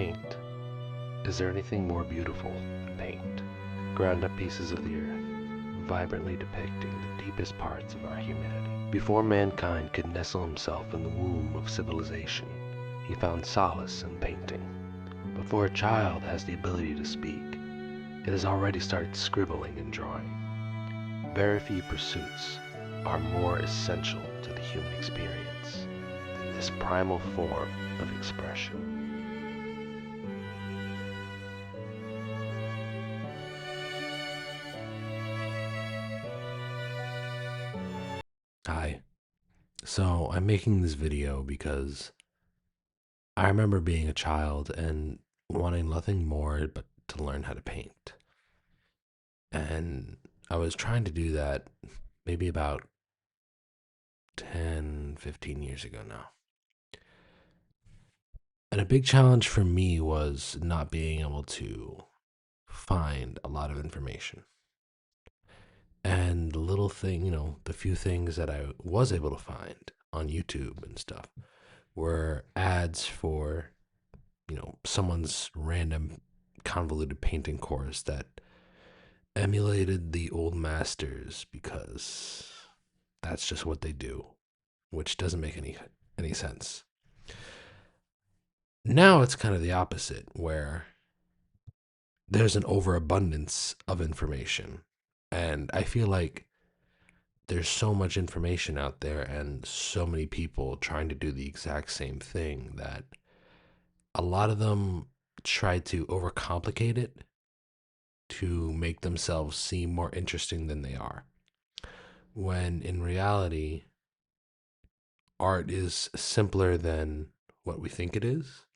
Paint. Is there anything more beautiful than paint? Ground up pieces of the earth, vibrantly depicting the deepest parts of our humanity. Before mankind could nestle himself in the womb of civilization, he found solace in painting. Before a child has the ability to speak, it has already started scribbling and drawing. Very few pursuits are more essential to the human experience than this primal form of expression. Hi. So I'm making this video because I remember being a child and wanting nothing more but to learn how to paint. And I was trying to do that maybe about 10, 15 years ago now. And a big challenge for me was not being able to find a lot of information. And the little thing, the few things that I was able to find on YouTube and stuff were ads for, someone's random convoluted painting course that emulated the old masters because that's just what they do, which doesn't make any sense. Now it's kind of the opposite, where there's an overabundance of information. And I feel like there's so much information out there and so many people trying to do the exact same thing that a lot of them try to overcomplicate it to make themselves seem more interesting than they are. When in reality, art is simpler than what we think it is.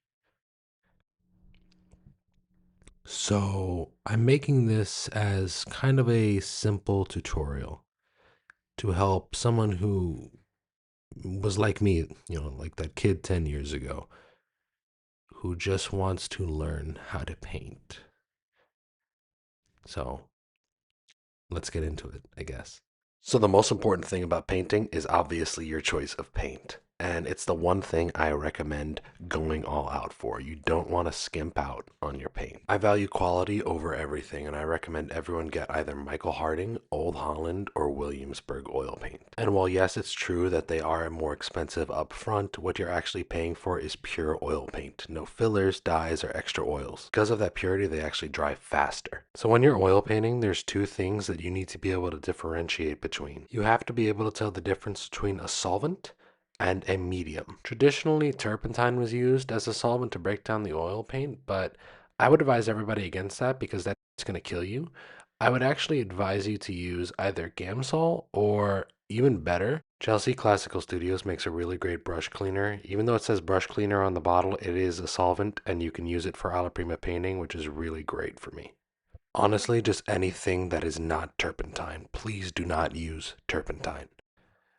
So I'm making this as kind of a simple tutorial to help someone who was like me, like that kid 10 years ago, who just wants to learn how to paint. So let's get into it, I guess. So the most important thing about painting is obviously your choice of paint. And it's the one thing I recommend going all out for. You don't want to skimp out on your paint. I value quality over everything, and I recommend everyone get either Michael Harding, Old Holland, or Williamsburg oil paint. And while yes, it's true that they are more expensive up front, what you're actually paying for is pure oil paint. No fillers, dyes, or extra oils. Because of that purity, they actually dry faster. So when you're oil painting, there's two things that you need to be able to differentiate between. You have to be able to tell the difference between a solvent and a medium. Traditionally, turpentine was used as a solvent to break down the oil paint, but I would advise everybody against that because that's going to kill you. I would actually advise you to use either Gamsol or even better, Chelsea Classical Studios makes a really great brush cleaner. Even though it says brush cleaner on the bottle, it is a solvent and you can use it for alla prima painting, which is really great for me. Honestly, just anything that is not turpentine. Please do not use turpentine.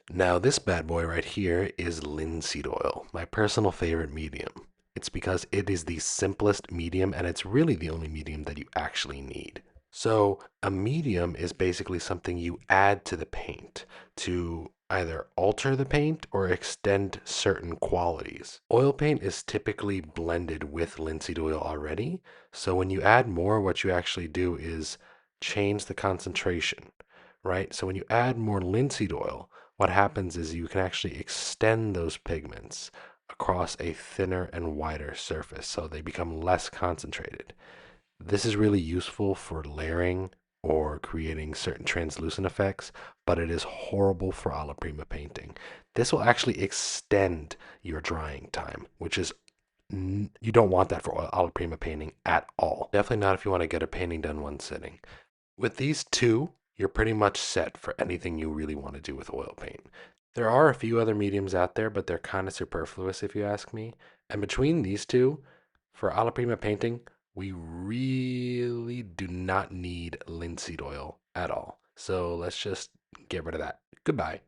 Now, this bad boy right here is linseed oil, my personal favorite medium. It's because it is the simplest medium and it's really the only medium that you actually need. So, a medium is basically something you add to the paint to either alter the paint or extend certain qualities. Oil paint is typically blended with linseed oil already, so when you add more, what you actually do is change the concentration, right? So, when you add more linseed oil, what happens is you can actually extend those pigments across a thinner and wider surface so they become less concentrated. This is really useful for layering or creating certain translucent effects, but it is horrible for alla prima painting. This will actually extend your drying time, which is you don't want that for alla prima painting at all. Definitely not if you want to get a painting done one sitting. With these two, you're pretty much set for anything you really want to do with oil paint. There are a few other mediums out there, but they're kind of superfluous if you ask me. And between these two, for alla prima painting, we really do not need linseed oil at all. So let's just get rid of that. Goodbye.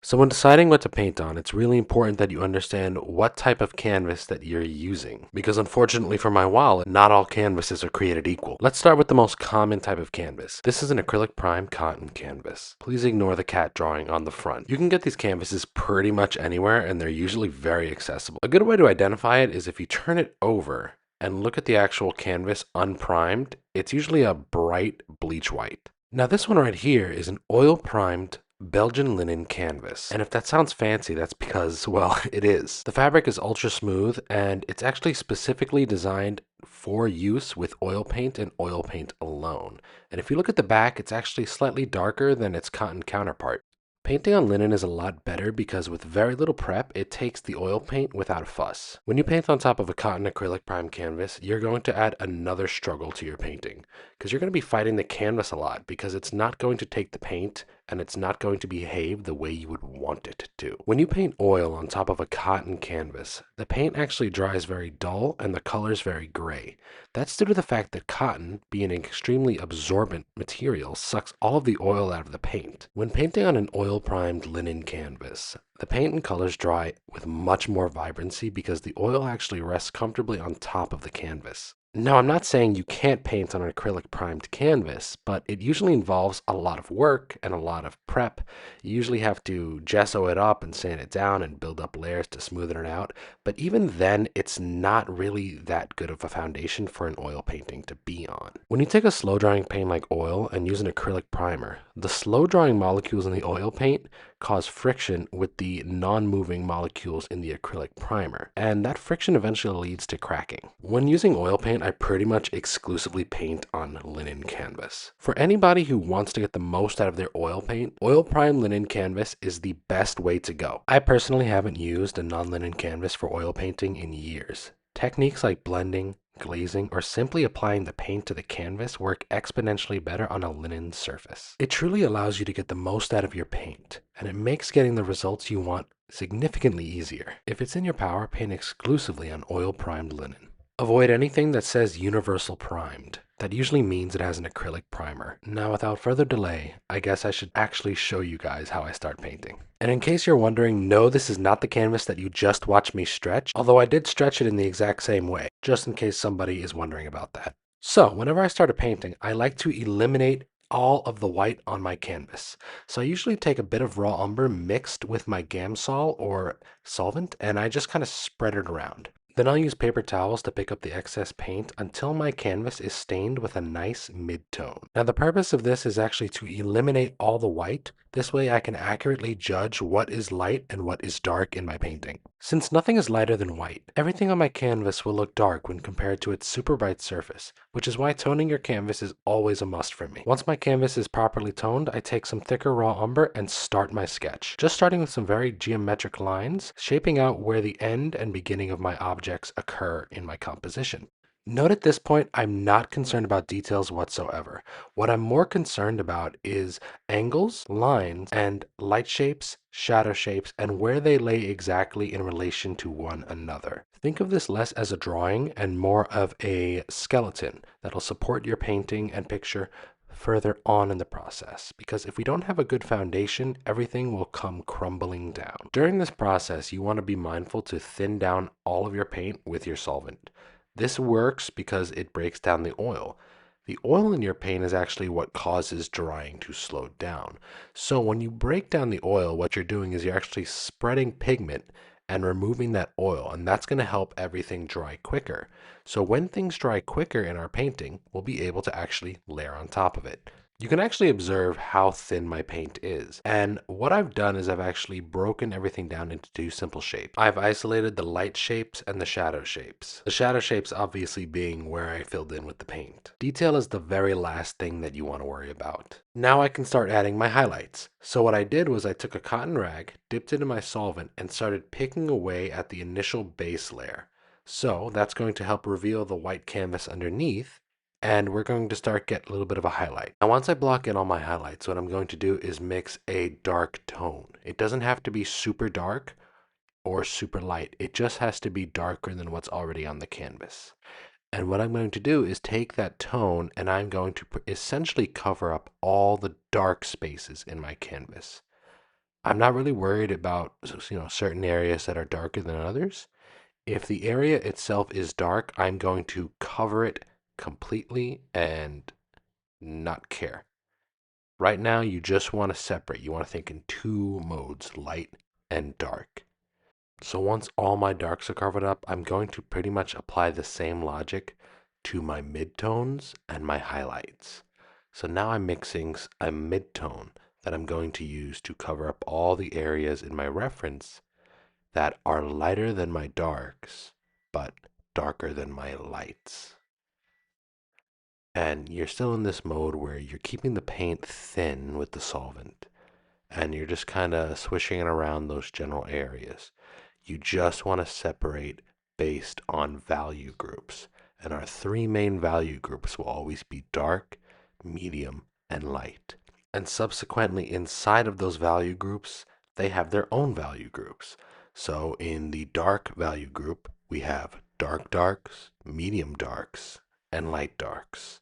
So when deciding what to paint on, it's really important that you understand what type of canvas that you're using. Because unfortunately for my wallet, not all canvases are created equal. Let's start with the most common type of canvas. This is an acrylic prime cotton canvas. Please ignore the cat drawing on the front. You can get these canvases pretty much anywhere and they're usually very accessible. A good way to identify it is if you turn it over and look at the actual canvas unprimed, it's usually a bright bleach white. Now this one right here is an oil primed Belgian linen canvas. And if that sounds fancy, that's because, well, it is. The fabric is ultra smooth and it's actually specifically designed for use with oil paint and oil paint alone. And if you look at the back, it's actually slightly darker than its cotton counterpart. Painting on linen is a lot better because with very little prep, it takes the oil paint without a fuss. When you paint on top of a cotton acrylic prime canvas, you're going to add another struggle to your painting because you're going to be fighting the canvas a lot because it's not going to take the paint and it's not going to behave the way you would want it to. When you paint oil on top of a cotton canvas, the paint actually dries very dull and the color's very gray. That's due to the fact that cotton, being an extremely absorbent material, sucks all of the oil out of the paint. When painting on an oil-primed linen canvas, the paint and colors dry with much more vibrancy because the oil actually rests comfortably on top of the canvas. Now, I'm not saying you can't paint on an acrylic primed canvas, but it usually involves a lot of work and a lot of prep. You usually have to gesso it up and sand it down and build up layers to smoothen it out. But even then, it's not really that good of a foundation for an oil painting to be on. When you take a slow drying paint like oil and use an acrylic primer, the slow drying molecules in the oil paint cause friction with the non-moving molecules in the acrylic primer, and that friction eventually leads to cracking. When using oil paint, I pretty much exclusively paint on linen canvas. For anybody who wants to get the most out of their oil paint, oil primed linen canvas is the best way to go. I personally haven't used a non-linen canvas for oil painting in years. Techniques like blending, glazing, or simply applying the paint to the canvas work exponentially better on a linen surface. It truly allows you to get the most out of your paint, and it makes getting the results you want significantly easier. If it's in your power, paint exclusively on oil primed linen. Avoid anything that says universal primed. That usually means it has an acrylic primer. Now, without further delay, I guess I should actually show you guys how I start painting. And in case you're wondering, no, this is not the canvas that you just watched me stretch, although I did stretch it in the exact same way, just in case somebody is wondering about that. So, whenever I start a painting, I like to eliminate all of the white on my canvas. So I usually take a bit of raw umber mixed with my Gamsol or solvent, and I just kind of spread it around. Then I'll use paper towels to pick up the excess paint until my canvas is stained with a nice mid-tone. Now the purpose of this is actually to eliminate all the white. This way I can accurately judge what is light and what is dark in my painting. Since nothing is lighter than white, everything on my canvas will look dark when compared to its super bright surface, which is why toning your canvas is always a must for me. Once my canvas is properly toned, I take some thicker raw umber and start my sketch. Just starting with some very geometric lines, shaping out where the end and beginning of my objects occur in my composition. Note at this point, I'm not concerned about details whatsoever. What I'm more concerned about is angles, lines, and light shapes, shadow shapes, and where they lay exactly in relation to one another. Think of this less as a drawing and more of a skeleton that'll support your painting and picture further on in the process, because if we don't have a good foundation, everything will come crumbling down. During this process, you want to be mindful to thin down all of your paint with your solvent. This works because it breaks down the oil. The oil in your paint is actually what causes drying to slow down. So when you break down the oil, what you're doing is you're actually spreading pigment and removing that oil, and that's going to help everything dry quicker. So when things dry quicker in our painting, we'll be able to actually layer on top of it. You can actually observe how thin my paint is. And what I've done is I've actually broken everything down into two simple shapes. I've isolated the light shapes and the shadow shapes. The shadow shapes obviously being where I filled in with the paint. Detail is the very last thing that you want to worry about. Now I can start adding my highlights. So what I did was I took a cotton rag, dipped it in my solvent, and started picking away at the initial base layer. So that's going to help reveal the white canvas underneath, and we're going to start get a little bit of a highlight. Now once I block in all my highlights, what I'm going to do is mix a dark tone. It doesn't have to be super dark or super light. It just has to be darker than what's already on the canvas. And what I'm going to do is take that tone and I'm going to essentially cover up all the dark spaces in my canvas. I'm not really worried about, certain areas that are darker than others. If the area itself is dark, I'm going to cover it completely and not care. Right now, you just want to separate. You want to think in two modes, light and dark. So once all my darks are covered up, I'm going to pretty much apply the same logic to my midtones and my highlights. So now I'm mixing a midtone that I'm going to use to cover up all the areas in my reference that are lighter than my darks, but darker than my lights. And you're still in this mode where you're keeping the paint thin with the solvent, and you're just kind of swishing it around those general areas. You just want to separate based on value groups. And our three main value groups will always be dark, medium, and light. And subsequently, inside of those value groups, they have their own value groups. So in the dark value group, we have dark darks, medium darks, and light darks.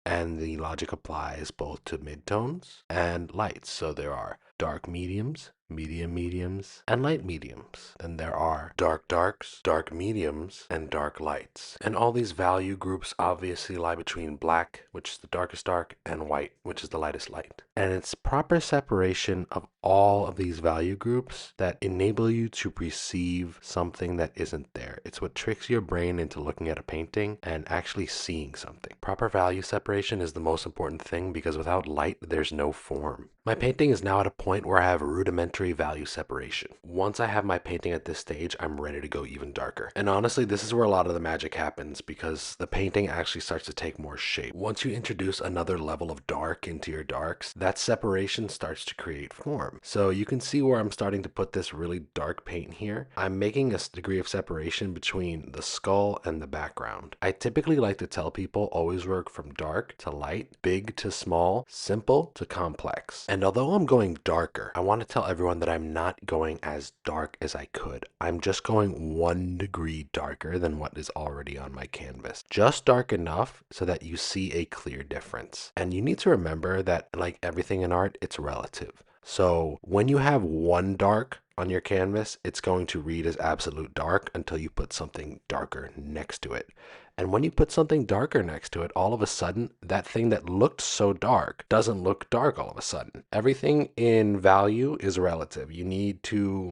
And the logic applies both to midtones and lights. So there are dark mediums, medium mediums, and light mediums. And there are dark darks, dark mediums, and dark lights. And all these value groups obviously lie between black, which is the darkest dark, and white, which is the lightest light. And it's proper separation of all of these value groups that enable you to perceive something that isn't there. It's what tricks your brain into looking at a painting and actually seeing something. Proper value separation is the most important thing because without light, there's no form. My painting is now at a point where I have rudimentary value separation. Once I have my painting at this stage, I'm ready to go even darker. And honestly, this is where a lot of the magic happens because the painting actually starts to take more shape. Once you introduce another level of dark into your darks, that separation starts to create form. So you can see where I'm starting to put this really dark paint here. I'm making a degree of separation between the skull and the background. I typically like to tell people always work from dark to light, big to small, simple to complex. And although I'm going darker, I want to tell everyone that I'm not going as dark as I could. I'm just going 1 degree darker than what is already on my canvas. Just dark enough so that you see a clear difference. And you need to remember that, like everything in art, it's relative. So when you have one dark on your canvas, it's going to read as absolute dark until you put something darker next to it. And when you put something darker next to it, all of a sudden, that thing that looked so dark doesn't look dark all of a sudden. Everything in value is relative. You need to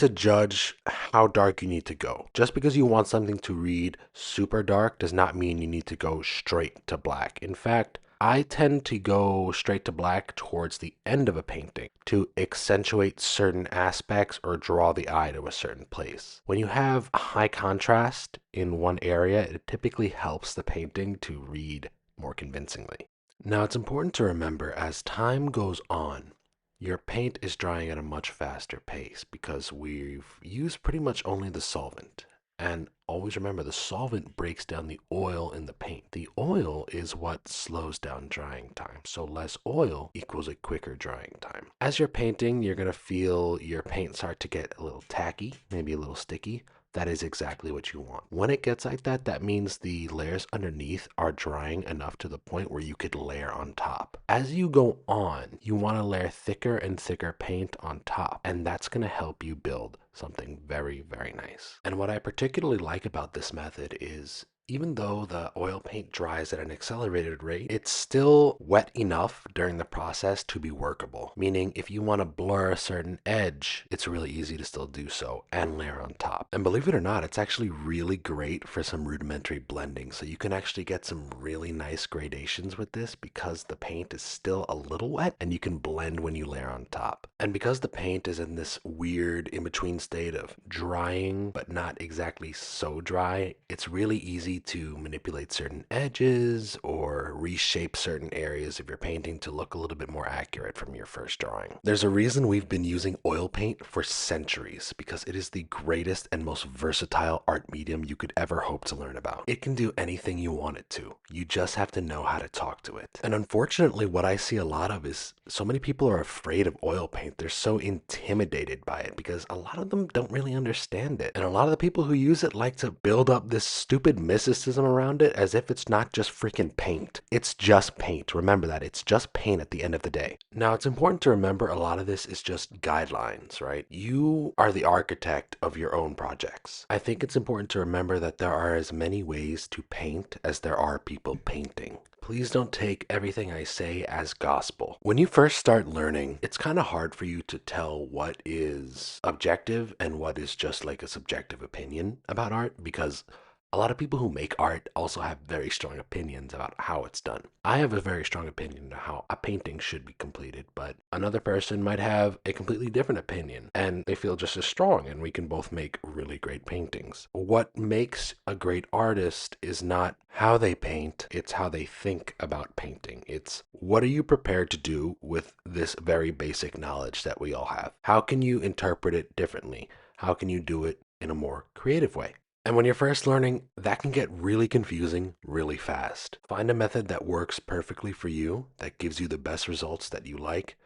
judge how dark you need to go. Just because you want something to read super dark does not mean you need to go straight to black. In fact, I tend to go straight to black towards the end of a painting to accentuate certain aspects or draw the eye to a certain place. When you have high contrast in one area, it typically helps the painting to read more convincingly. Now, it's important to remember as time goes on, your paint is drying at a much faster pace because we've used pretty much only the solvent. And always remember, the solvent breaks down the oil in the paint. The oil is what slows down drying time. So less oil equals a quicker drying time. As you're painting, you're going to feel your paint start to get a little tacky, maybe a little sticky. That is exactly what you want. When it gets like that, that means the layers underneath are drying enough to the point where you could layer on top. As you go on, you want to layer thicker and thicker paint on top, and that's going to help you build something very, very nice. And what I particularly like about this method is even though the oil paint dries at an accelerated rate, it's still wet enough during the process to be workable. Meaning if you want to blur a certain edge, it's really easy to still do so and layer on top. And believe it or not, it's actually really great for some rudimentary blending. So you can actually get some really nice gradations with this because the paint is still a little wet and you can blend when you layer on top. And because the paint is in this weird in-between state of drying but not exactly so dry, it's really easy to manipulate certain edges or reshape certain areas of your painting to look a little bit more accurate from your first drawing. There's a reason we've been using oil paint for centuries because it is the greatest and most versatile art medium you could ever hope to learn about. It can do anything you want it to. You just have to know how to talk to it. And unfortunately, what I see a lot of is so many people are afraid of oil paint. They're so intimidated by it because a lot of them don't really understand it. And a lot of the people who use it like to build up this stupid mystery mysticism around it as if it's not just freaking paint. It's just paint. Remember that. It's just paint at the end of the day. Now, it's important to remember a lot of this is just guidelines, right? You are the architect of your own projects. I think it's important to remember that there are as many ways to paint as there are people painting. Please don't take everything I say as gospel. When you first start learning, it's kind of hard for you to tell what is objective and what is just like a subjective opinion about art, because a lot of people who make art also have very strong opinions about how it's done. I have a very strong opinion of how a painting should be completed, but another person might have a completely different opinion and they feel just as strong, and we can both make really great paintings. What makes a great artist is not how they paint, it's how they think about painting. It's what are you prepared to do with this very basic knowledge that we all have? How can you interpret it differently? How can you do it in a more creative way? And when you're first learning, that can get really confusing really fast. Find a method that works perfectly for you, that gives you the best results that you like.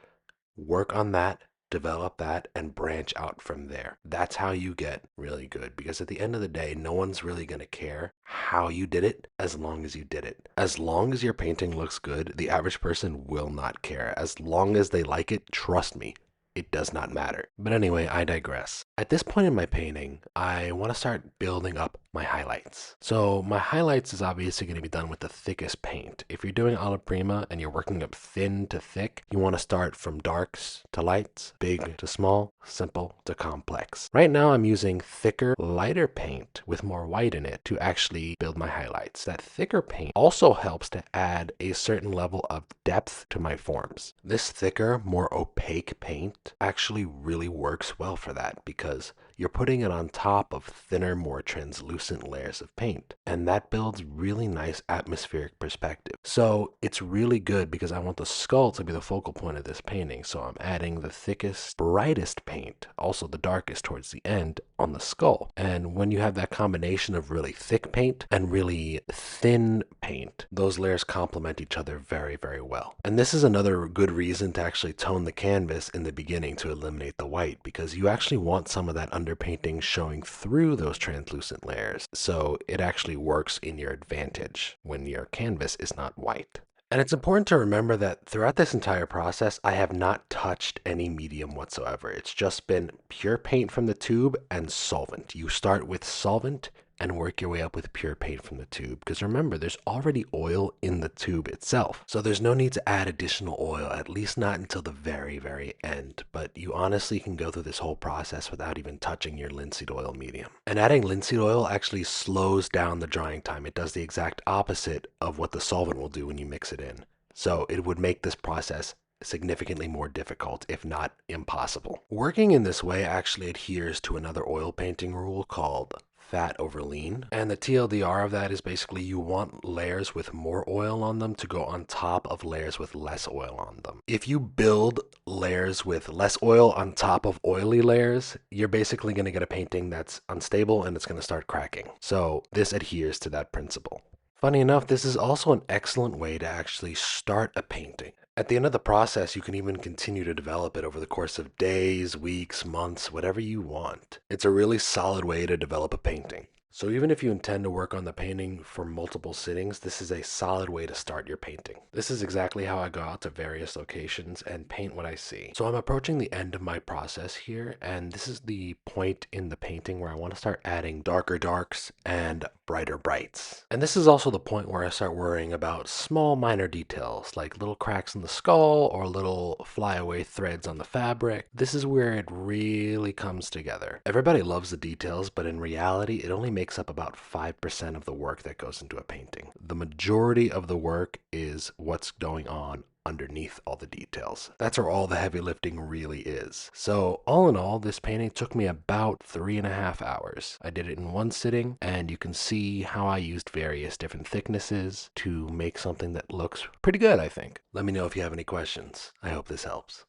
Work on that, develop that, and branch out from there. That's how you get really good, because at the end of the day, no one's really going to care how you did it as long as you did it. As long as your painting looks good, the average person will not care. As long as they like it, trust me, it does not matter. But anyway, I digress. At this point in my painting, I want to start building up my highlights. So my highlights is obviously going to be done with the thickest paint. If you're doing alla prima and you're working up thin to thick, you want to start from darks to lights, big to small, simple to complex. Right now I'm using thicker, lighter paint with more white in it to actually build my highlights. That thicker paint also helps to add a certain level of depth to my forms. This thicker, more opaque paint actually really works well for that, because you're putting it on top of thinner, more translucent layers of paint, and that builds really nice atmospheric perspective. So it's really good because I want the skull to be the focal point of this painting, so I'm adding the thickest, brightest paint, also the darkest towards the end, on the skull. And when you have that combination of really thick paint and really thin paint, those layers complement each other very, very well. And this is another good reason to actually tone the canvas in the beginning to eliminate the white, because you actually want some of that underpainting showing through those translucent layers, so it actually works in your advantage when your canvas is not white. And it's important to remember that throughout this entire process, I have not touched any medium whatsoever. It's just been pure paint from the tube and solvent. You start with solvent and work your way up with pure paint from the tube, because remember, there's already oil in the tube itself. So there's no need to add additional oil, at least not until the very, very end. But you honestly can go through this whole process without even touching your linseed oil medium. And adding linseed oil actually slows down the drying time. It does the exact opposite of what the solvent will do when you mix it in. So it would make this process significantly more difficult, if not impossible. Working in this way actually adheres to another oil painting rule called fat over lean. And the TLDR of that is basically you want layers with more oil on them to go on top of layers with less oil on them. If you build layers with less oil on top of oily layers, you're basically going to get a painting that's unstable and it's going to start cracking. So this adheres to that principle. Funny enough, this is also an excellent way to actually start a painting. At the end of the process, you can even continue to develop it over the course of days, weeks, months, whatever you want. It's a really solid way to develop a painting. So even if you intend to work on the painting for multiple sittings, this is a solid way to start your painting. This is exactly how I go out to various locations and paint what I see. So I'm approaching the end of my process here, and this is the point in the painting where I want to start adding darker darks and brighter brights. And this is also the point where I start worrying about small minor details like little cracks in the skull or little flyaway threads on the fabric. This is where it really comes together. Everybody loves the details, but in reality, it only makes up about 5% of the work that goes into a painting. The majority of the work is what's going on underneath all the details. That's where all the heavy lifting really is. So all in all, this painting took me about 3.5 hours. I did it in one sitting, and you can see how I used various different thicknesses to make something that looks pretty good, I think. Let me know if you have any questions. I hope this helps.